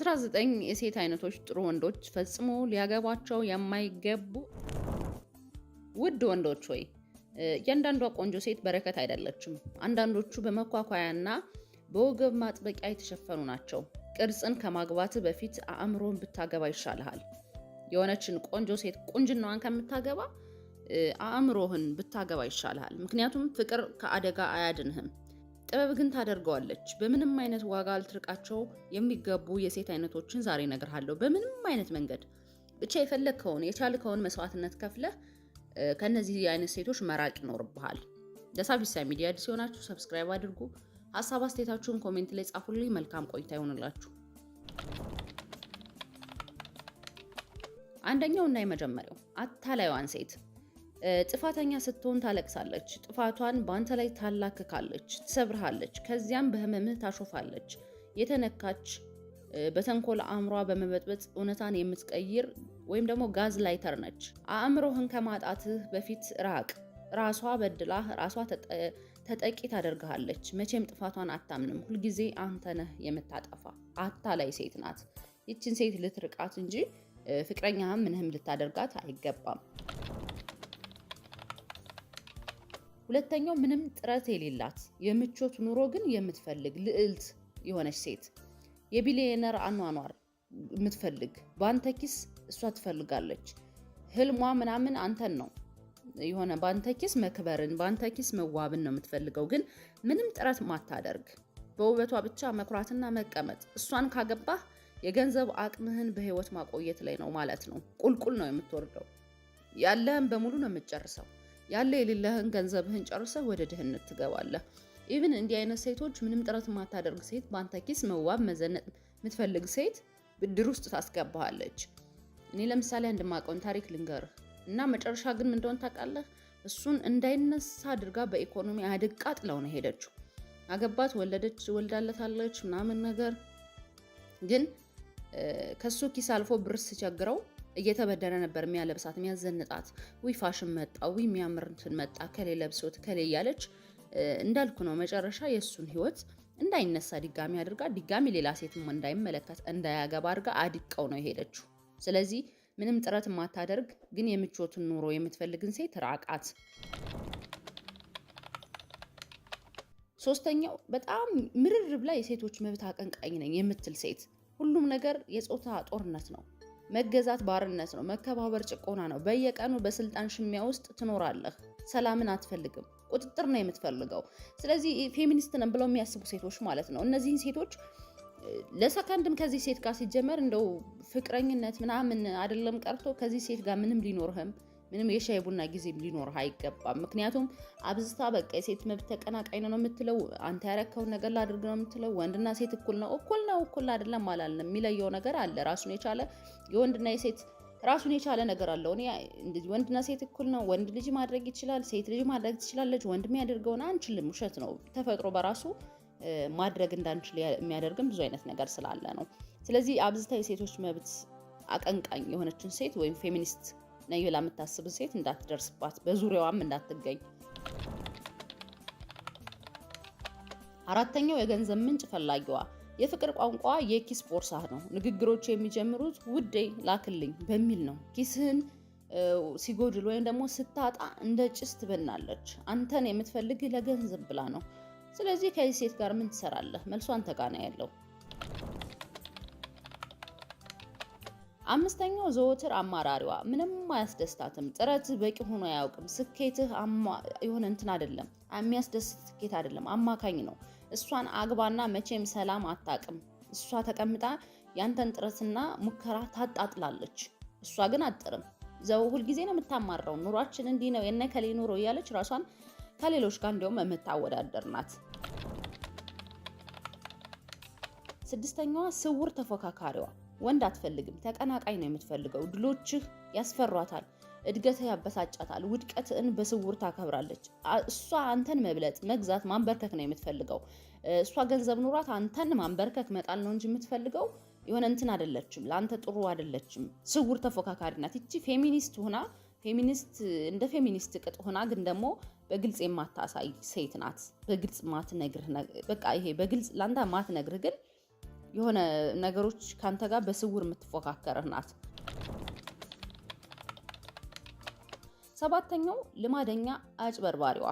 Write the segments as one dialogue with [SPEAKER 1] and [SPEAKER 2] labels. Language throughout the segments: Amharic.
[SPEAKER 1] 19 የሴት አይነቶች ጥሩ ወንዶች ፈጽሞ ሊያገባቸው የማይገቡ ውድ ወንዶች ሆይ እያንዳንዷ ቆንጆ ሴት በረከት አይደለችም። አንዳንዶቹ በመኳኳያና በወገብ ማጥበቂያ የተሸፈኑ ናቸው። ቅርጽን ከማግባት በፊት አእምሮን ብታገባ ይሻልሃል። የሆነችን ቆንጆ ሴት ቁንጅናዋን ከምታገባ አእምሮህን ብታገባ ይሻልሃል። ምክንያቱም ፍቅር ከአደጋ አያድንህም፣ ጥበብ ግን ታደርገዋለች። በምንም አይነት ዋጋ ልትርቃቸው የሚገቡ የሴት አይነቶችን ዛሬ እነግርሃለሁ። በምንም አይነት መንገድ ብቻ የፈለግከውን የቻልከውን መስዋዕትነት ከፍለህ ከነዚህ አይነት ሴቶች መራቅ ይኖርብሃል። ለሳቢሳ ሚዲያ አዲስ ሆናችሁ ሰብስክራይብ አድርጉ። ሀሳብ አስተያየታችሁን ኮሜንት ላይ ጻፉልኝ። መልካም ቆይታ ይሆንላችሁ። አንደኛው እና የመጀመሪያው አታላይዋን ሴት ጥፋተኛ ስትሆን ታለቅሳለች። ጥፋቷን በአንተ ላይ ታላክካለች፣ ትሰብርሃለች። ከዚያም በህመምህ ታሾፋለች። የተነካች በተንኮል አእምሯ በመበጥበጥ እውነታን የምትቀይር ወይም ደግሞ ጋዝ ላይተር ነች። አእምሮህን ከማጣትህ በፊት ራቅ። ራሷ በድላህ ራሷ ተጠቂ ታደርግሃለች። መቼም ጥፋቷን አታምንም። ሁልጊዜ አንተ ነህ የምታጠፋ። አታላይ ሴት ናት። ይችን ሴት ልትርቃት እንጂ ፍቅረኛህም ምንህም ልታደርጋት አይገባም። ሁለተኛው ምንም ጥረት የሌላት የምቾት ኑሮ ግን የምትፈልግ ልዕልት የሆነች ሴት፣ የቢሊየነር አኗኗር የምትፈልግ በአንተ ኪስ እሷ ትፈልጋለች። ህልሟ ምናምን አንተን ነው የሆነ በአንተ ኪስ መክበርን በአንተ ኪስ መዋብን ነው የምትፈልገው። ግን ምንም ጥረት ማታደርግ በውበቷ ብቻ መኩራትና መቀመጥ። እሷን ካገባህ የገንዘብ አቅምህን በህይወት ማቆየት ላይ ነው ማለት ነው። ቁልቁል ነው የምትወርደው። ያለህን በሙሉ ነው የምትጨርሰው። ያለ የሌለህን ገንዘብህን ጨርሰህ ወደ ድህነት ትገባለህ። ኢቭን እንዲህ አይነት ሴቶች ምንም ጥረት ማታደርግ ሴት በአንተ ኪስ መዋብ መዘነጥ የምትፈልግ ሴት ብድር ውስጥ ታስገባሃለች። እኔ ለምሳሌ አንድ ማቀውን ታሪክ ልንገርህ እና መጨረሻ ግን ምን እንደሆነ ታውቃለህ? እሱን እንዳይነሳ አድርጋ በኢኮኖሚ አድቃ ጥለው ነው ሄደችው። አገባት፣ ወለደች፣ ወልዳለታለች ምናምን ነገር ግን ከሱ ኪስ አልፎ ብር ሲቸግረው እየተበደረ ነበር የሚያለብሳት የሚያዘንጣት። ዊ ፋሽን መጣ፣ ዊ የሚያምር እንትን መጣ፣ ከሌ ለብሶት ከሌ እያለች እንዳልኩ ነው መጨረሻ የእሱን ህይወት እንዳይነሳ ድጋሚ አድርጋ ድጋሚ ሌላ ሴትም እንዳይመለከት እንዳያገባ አድርጋ አድቀው ነው የሄደችው። ስለዚህ ምንም ጥረት ማታደርግ ግን የምቾትን ኑሮ የምትፈልግን ሴት ራቃት። ሶስተኛው በጣም ምርር ብላ የሴቶች መብት አቀንቃኝ ነኝ የምትል ሴት። ሁሉም ነገር የጾታ ጦርነት ነው። መገዛት ባርነት ነው። መከባበር ጭቆና ነው። በየቀኑ በስልጣን ሽሚያ ውስጥ ትኖራለህ። ሰላምን አትፈልግም። ቁጥጥር ነው የምትፈልገው። ስለዚህ ፌሚኒስት ነን ብለው የሚያስቡ ሴቶች ማለት ነው። እነዚህን ሴቶች ለሰከንድም ከዚህ ሴት ጋር ሲጀመር እንደው ፍቅረኝነት ምናምን አይደለም ቀርቶ ከዚህ ሴት ጋር ምንም ሊኖርህም ምንም የሻይ ቡና ጊዜም ሊኖርህ አይገባም። ምክንያቱም አብዝታ በቃ የሴት መብት ተቀናቃኝ ነው የምትለው፣ አንተ ያረከውን ነገር ላድርግ ነው የምትለው። ወንድና ሴት እኩል ነው እኩል አይደለም አላልንም። የሚለየው ነገር አለ። ራሱን የቻለ የወንድና የሴት ራሱን የቻለ ነገር አለው። እኔ እንደዚህ ወንድና ሴት እኩል ነው፣ ወንድ ልጅ ማድረግ ይችላል፣ ሴት ልጅ ማድረግ ትችላለች፣ ወንድ የሚያደርገውን አንችልም፣ ውሸት ነው። ተፈጥሮ በራሱ ማድረግ እንዳንችል የሚያደርግም ብዙ አይነት ነገር ስላለ ነው። ስለዚህ አብዝታ የሴቶች መብት አቀንቃኝ የሆነችን ሴት ወይም ፌሚኒስት ነኝ ብላ የምታስብ ሴት እንዳትደርስባት፣ በዙሪያዋም እንዳትገኝ። አራተኛው የገንዘብ ምንጭ ፈላጊዋ። የፍቅር ቋንቋ የኪስ ቦርሳህ ነው። ንግግሮች የሚጀምሩት ውዴ ላክልኝ በሚል ነው። ኪስህን ሲጎድል ወይም ደግሞ ስታጣ እንደ ጭስ ትበናለች። አንተን የምትፈልግ ለገንዘብ ብላ ነው። ስለዚህ ከዚህ ሴት ጋር ምን ትሰራለህ? መልሱ አንተ ጋር ነው ያለው። አምስተኛው ዘወትር አማራሪዋ። ምንም አያስደስታትም። ጥረት በቂ ሆኖ አያውቅም። ስኬትህ የሆነ እንትን አይደለም፣ የሚያስደስት ስኬት አይደለም፣ አማካኝ ነው። እሷን አግባና መቼም ሰላም አታውቅም። እሷ ተቀምጣ ያንተን ጥረትና ሙከራ ታጣጥላለች። እሷ ግን አጥርም ዘው ሁልጊዜ ነው የምታማራው። ኑሯችን እንዲህ ነው የነ ከሌ ኑሮ እያለች ራሷን ከሌሎች ጋር እንደውም የምታወዳደር ናት። ስድስተኛዋ ስውር ተፎካካሪዋ። ወንድ አትፈልግም፣ ተቀናቃኝ ነው የምትፈልገው። ድሎችህ ያስፈሯታል፣ እድገትህ ያበሳጫታል፣ ውድቀትህን በስውር ታከብራለች። እሷ አንተን መብለጥ፣ መግዛት፣ ማንበርከክ ነው የምትፈልገው። እሷ ገንዘብ ኑሯት አንተን ማንበርከክ መጣል ነው እንጂ የምትፈልገው የሆነ እንትን አይደለችም፣ ለአንተ ጥሩ አይደለችም። ስውር ተፎካካሪ ናት። እቺ ፌሚኒስት ሆና እንደ ፌሚኒስት ቅጥ ሆና ግን ደግሞ በግልጽ የማታሳይ ሴት ናት። በግልጽ ማትነግርህ በቃ ይሄ በግልጽ ላንተ ማትነግርህ ግን የሆነ ነገሮች ካንተ ጋር በስውር የምትፎካከርህ ናት። 7ኛው ልማደኛ አጭበርባሪዋ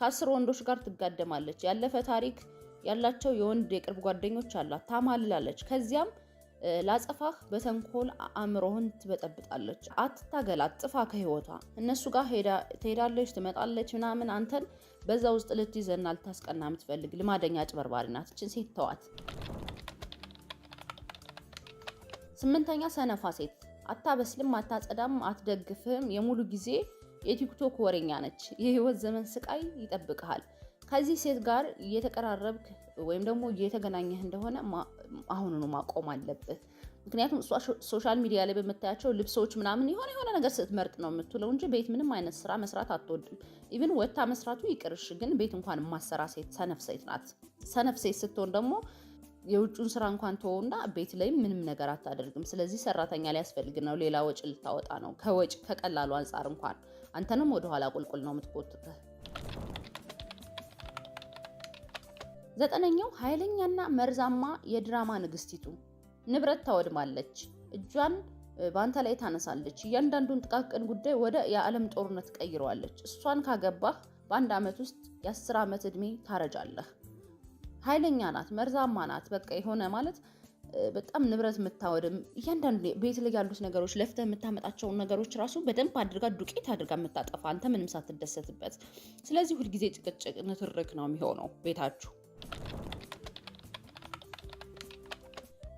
[SPEAKER 1] ከ10 ወንዶች ጋር ትጋደማለች። ያለፈ ታሪክ ያላቸው የወንድ የቅርብ ጓደኞች አላት። ታማልላለች። ከዚያም ላጸፋህ በተንኮል አእምሮህን ትበጠብጣለች። አትታገላት፣ ጥፋ ከህይወቷ። እነሱ ጋር ትሄዳለች፣ ትመጣለች ምናምን አንተን በዛ ውስጥ ልትይዘና ልታስቀና የምትፈልግ ልማደኛ አጭበርባሪ ናት። እችን ሴት ተዋት። 8ኛ ሰነፋ ሴት አታበስልም፣ አታጸዳም፣ አትደግፍህም። የሙሉ ጊዜ የቲክቶክ ወሬኛ ነች። የህይወት ዘመን ስቃይ ይጠብቅሃል። ከዚህ ሴት ጋር እየተቀራረብክ ወይም ደግሞ እየተገናኘህ እንደሆነ አሁኑኑ ማቆም አለብህ። ምክንያቱም እሷ ሶሻል ሚዲያ ላይ በምታያቸው ልብሶች ምናምን የሆነ ነገር ስትመርጥ ነው የምትውለው እንጂ ቤት ምንም አይነት ስራ መስራት አትወድም። ኢቭን ወታ መስራቱ ይቅርሽ፣ ግን ቤት እንኳን ማሰራ ሴት ሰነፍ ሴት ናት። ሰነፍ ሴት ስትሆን ደግሞ የውጭውን ስራ እንኳን ተወውና ቤት ላይ ምንም ነገር አታደርግም። ስለዚህ ሰራተኛ ሊያስፈልግ ነው፣ ሌላ ወጪ ልታወጣ ነው። ከወጪ ከቀላሉ አንጻር እንኳን አንተንም ወደኋላ ቁልቁል ነው የምትቆጥተህ። 9ኛው ኃይለኛና መርዛማ የድራማ ንግስቲቱ ንብረት ታወድማለች፣ እጇን በአንተ ላይ ታነሳለች። እያንዳንዱን ጥቃቅን ጉዳይ ወደ የዓለም ጦርነት ቀይረዋለች። እሷን ካገባህ በ1 ዓመት ውስጥ የ10 ዓመት ዕድሜ ታረጃለህ። ኃይለኛ ናት፣ መርዛማ ናት። በቃ የሆነ ማለት በጣም ንብረት የምታወድም፣ እያንዳንዱ ቤት ላይ ያሉት ነገሮች ለፍተህ የምታመጣቸውን ነገሮች ራሱ በደንብ አድርጋ ዱቄት አድርጋ የምታጠፋ፣ አንተ ምንም ሳትደሰትበት። ስለዚህ ሁልጊዜ ጭቅጭቅ፣ ንትርክ ነው የሚሆነው ቤታችሁ።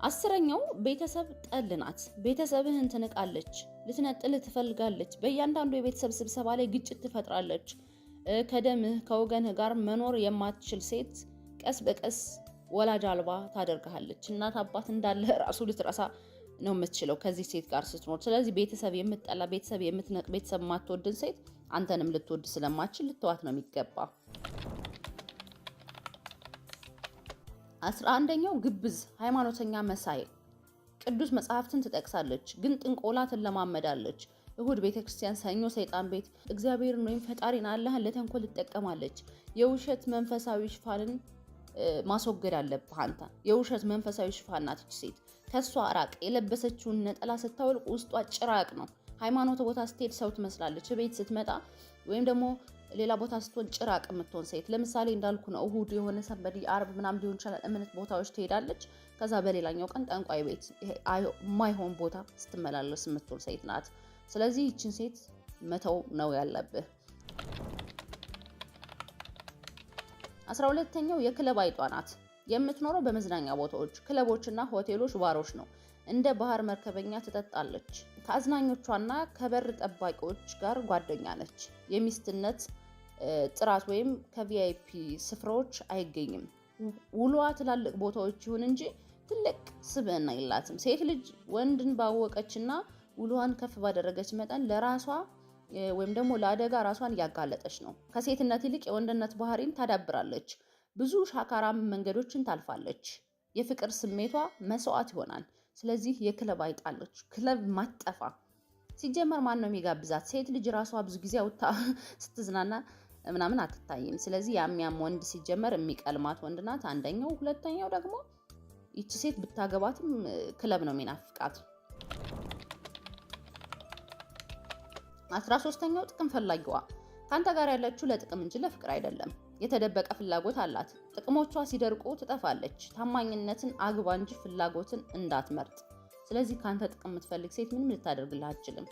[SPEAKER 1] 10ኛው ቤተሰብ ጠል ናት። ቤተሰብህን ትንቃለች፣ ልትነጥልህ ትፈልጋለች። በእያንዳንዱ የቤተሰብ ስብሰባ ላይ ግጭት ትፈጥራለች። ከደምህ ከወገንህ ጋር መኖር የማትችል ሴት ቀስ በቀስ ወላጅ አልባ ታደርግሃለች። እናት አባት እንዳለህ ራሱ ልትረሳ ነው የምትችለው ከዚህ ሴት ጋር ስትኖር። ስለዚህ ቤተሰብ የምትጠላ፣ ቤተሰብ የምትነቅ፣ ቤተሰብ የማትወድን ሴት አንተንም ልትወድ ስለማትችል ልትዋት ነው የሚገባ። 11ኛው ግብዝ ሃይማኖተኛ መሳይ ቅዱስ መጽሐፍትን ትጠቅሳለች፣ ግን ጥንቆላ ትለማመዳለች። እሁድ ቤተክርስቲያን፣ ሰኞ ሰይጣን ቤት። እግዚአብሔርን ወይም ፈጣሪን አላህን ለተንኮል ትጠቀማለች። የውሸት መንፈሳዊ ሽፋንን ማስወገድ አለብህ አንተ። የውሸት መንፈሳዊ ሽፋን ናት እቺ ሴት። ከሷ ራቅ። የለበሰችውን ነጠላ ስታወልቅ ውስጧ ጭራቅ ነው። ሃይማኖት ቦታ ስትሄድ ሰው ትመስላለች። ቤት ስትመጣ ወይም ደግሞ ሌላ ቦታ ስትሆን ጭራቅ የምትሆን ሴት። ለምሳሌ እንዳልኩ ነው እሁድ የሆነ ሰንበዲ አርብ ምናምን ሊሆን ይችላል እምነት ቦታዎች ትሄዳለች። ከዛ በሌላኛው ቀን ጠንቋይ ቤት የማይሆን ቦታ ስትመላለስ የምትውል ሴት ናት። ስለዚህ ይችን ሴት መተው ነው ያለብህ። 12ኛው የክለብ አይጧ ናት። የምትኖረው በመዝናኛ ቦታዎች፣ ክለቦችና ሆቴሎች፣ ባሮች ነው። እንደ ባህር መርከበኛ ትጠጣለች። ከአዝናኞቿና ከበር ጠባቂዎች ጋር ጓደኛ ነች። የሚስትነት ጥራት ወይም ከቪአይፒ ስፍራዎች አይገኝም። ውሏ ትላልቅ ቦታዎች ይሁን እንጂ ትልቅ ስብዕና የላትም። ሴት ልጅ ወንድን ባወቀችና ውሏን ከፍ ባደረገች መጠን ለራሷ ወይም ደግሞ ለአደጋ ራሷን እያጋለጠች ነው። ከሴትነት ይልቅ የወንድነት ባህሪን ታዳብራለች። ብዙ ሻካራም መንገዶችን ታልፋለች። የፍቅር ስሜቷ መስዋዕት ይሆናል። ስለዚህ የክለብ አይጣለች። ክለብ ማጠፋ ሲጀመር ማን ነው የሚጋብዛት? ሴት ልጅ ራሷ ብዙ ጊዜ አውጣ ስትዝናና ምናምን አትታይም። ስለዚህ ያም ወንድ ሲጀመር የሚቀልማት ወንድ ናት። አንደኛው። ሁለተኛው ደግሞ ይቺ ሴት ብታገባትም ክለብ ነው የሚናፍቃት። 13ኛው ጥቅም ፈላጊዋ ካንተ ጋር ያለችው ለጥቅም እንጂ ለፍቅር አይደለም። የተደበቀ ፍላጎት አላት። ጥቅሞቿ ሲደርቁ ትጠፋለች። ታማኝነትን አግባ እንጂ ፍላጎትን እንዳትመርጥ። ስለዚህ ካንተ ጥቅም የምትፈልግ ሴት ምንም ልታደርግልህ አትችልም።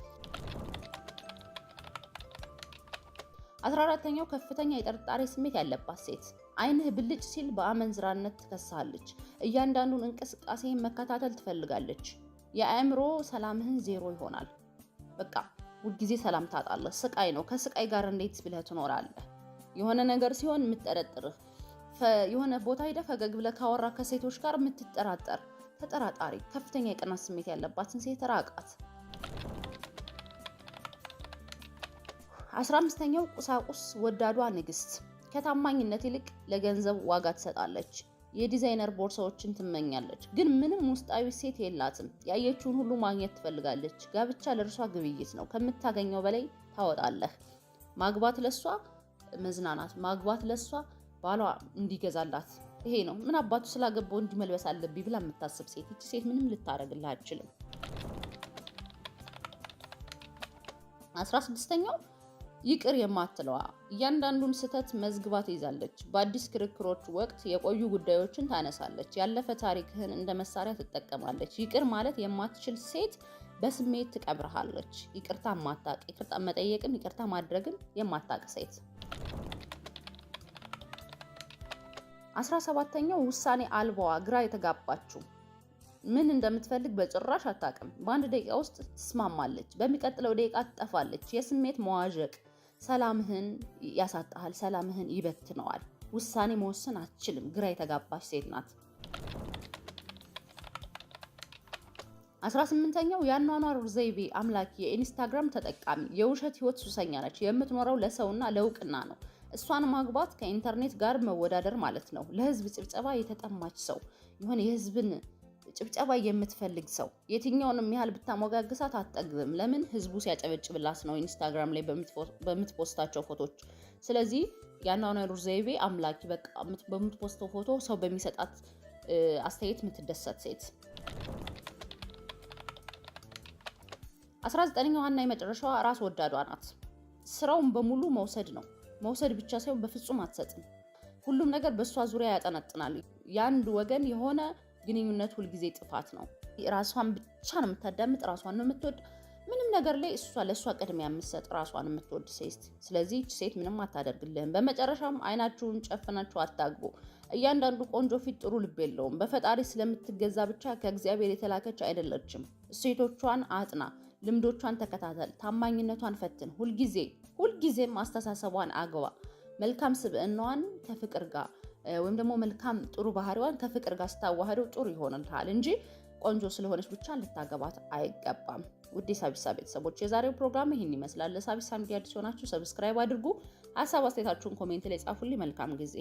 [SPEAKER 1] 14ኛው ከፍተኛ የጥርጣሬ ስሜት ያለባት ሴት ዓይንህ ብልጭ ሲል በአመንዝራነት ትከሳለች። እያንዳንዱን እንቅስቃሴን መከታተል ትፈልጋለች። የአእምሮ ሰላምህን ዜሮ ይሆናል። በቃ ሁልጊዜ ሰላም ታጣለህ። ስቃይ ነው። ከስቃይ ጋር እንዴት ብለህ ትኖራለህ? የሆነ ነገር ሲሆን የምትጠረጥርህ፣ የሆነ ቦታ ሄደህ ፈገግ ብለህ ካወራ ከሴቶች ጋር የምትጠራጠር ተጠራጣሪ፣ ከፍተኛ የቅናት ስሜት ያለባትን ሴት ራቃት። 15ኛው ቁሳቁስ ወዳዷ ንግስት ከታማኝነት ይልቅ ለገንዘብ ዋጋ ትሰጣለች። የዲዛይነር ቦርሳዎችን ትመኛለች፣ ግን ምንም ውስጣዊ ሴት የላትም። ያየችውን ሁሉ ማግኘት ትፈልጋለች። ጋብቻ ለእርሷ ግብይት ነው። ከምታገኘው በላይ ታወጣለህ። ማግባት ለሷ መዝናናት፣ ማግባት ለሷ ባሏ እንዲገዛላት ይሄ ነው። ምን አባቱ ስላገባው እንዲመልበስ አለብኝ ብላ የምታስብ ሴት እቺ ሴት ምንም ልታረግልህ አትችልም። 16ኛው ይቅር የማትለዋ እያንዳንዱን ስህተት መዝግባ ትይዛለች። በአዲስ ክርክሮች ወቅት የቆዩ ጉዳዮችን ታነሳለች። ያለፈ ታሪክህን እንደ መሳሪያ ትጠቀማለች። ይቅር ማለት የማትችል ሴት በስሜት ትቀብርሃለች። ይቅርታ ማታቅ፣ ይቅርታ መጠየቅን ይቅርታ ማድረግን የማታቅ ሴት። 17ኛው ውሳኔ አልባዋ ግራ የተጋባችው ምን እንደምትፈልግ በጭራሽ አታውቅም። በአንድ ደቂቃ ውስጥ ትስማማለች፣ በሚቀጥለው ደቂቃ ትጠፋለች። የስሜት መዋዠቅ ሰላምህን ያሳጣሃል፣ ሰላምህን ይበትነዋል። ውሳኔ መወሰን አትችልም። ግራ የተጋባች ሴት ናት። 18ኛው የአኗኗር ዘይቤ አምላኪ የኢንስታግራም ተጠቃሚ የውሸት ህይወት ሱሰኛ ነች። የምትኖረው ለሰውና ለእውቅና ነው። እሷን ማግባት ከኢንተርኔት ጋር መወዳደር ማለት ነው። ለህዝብ ጭብጨባ የተጠማች ሰው የሆነ የህዝብን ጭብጨባ የምትፈልግ ሰው የትኛውንም ያህል ብታሞጋግሳት አትጠግብም። ለምን? ህዝቡ ሲያጨበጭብላት ነው ኢንስታግራም ላይ በምትፖስታቸው ፎቶች። ስለዚህ የአኗኗር ዘይቤ አምላኪ በቃ በምትፖስተው ፎቶ ሰው በሚሰጣት አስተያየት የምትደሰት ሴት። 19ኛው ዋና የመጨረሻዋ ራስ ወዳዷ ናት። ስራውን በሙሉ መውሰድ ነው። መውሰድ ብቻ ሳይሆን በፍጹም አትሰጥም። ሁሉም ነገር በእሷ ዙሪያ ያጠነጥናል። የአንድ ወገን የሆነ ግንኙነት ሁልጊዜ ጥፋት ነው። ራሷን ብቻ ነው የምታዳምጥ፣ ራሷን ነው የምትወድ። ምንም ነገር ላይ ለእሷ ቅድሚያ የምትሰጥ ራሷን የምትወድ ሴት። ስለዚህ ሴት ምንም አታደርግልህም። በመጨረሻም አይናችሁን ጨፍናችሁ አታግቡ። እያንዳንዱ ቆንጆ ፊት ጥሩ ልብ የለውም። በፈጣሪ ስለምትገዛ ብቻ ከእግዚአብሔር የተላከች አይደለችም። እሴቶቿን አጥና፣ ልምዶቿን ተከታተል፣ ታማኝነቷን ፈትን። ሁልጊዜም አስተሳሰቧን አግባ። መልካም ስብዕናዋን ከፍቅር ጋር ወይም ደግሞ መልካም ጥሩ ባህሪዋን ከፍቅር ጋር ስታዋህደው ጥሩ ይሆንልሃል እንጂ ቆንጆ ስለሆነች ብቻ ልታገባት አይገባም። ውድ የሳቢሳ ቤተሰቦች የዛሬው ፕሮግራም ይህን ይመስላል። ለሳቢሳ ሚዲያ አዲስ ሆናችሁ ሰብስክራይብ አድርጉ። ሀሳብ አስተያየታችሁን ኮሜንት ላይ ጻፉልኝ። መልካም ጊዜ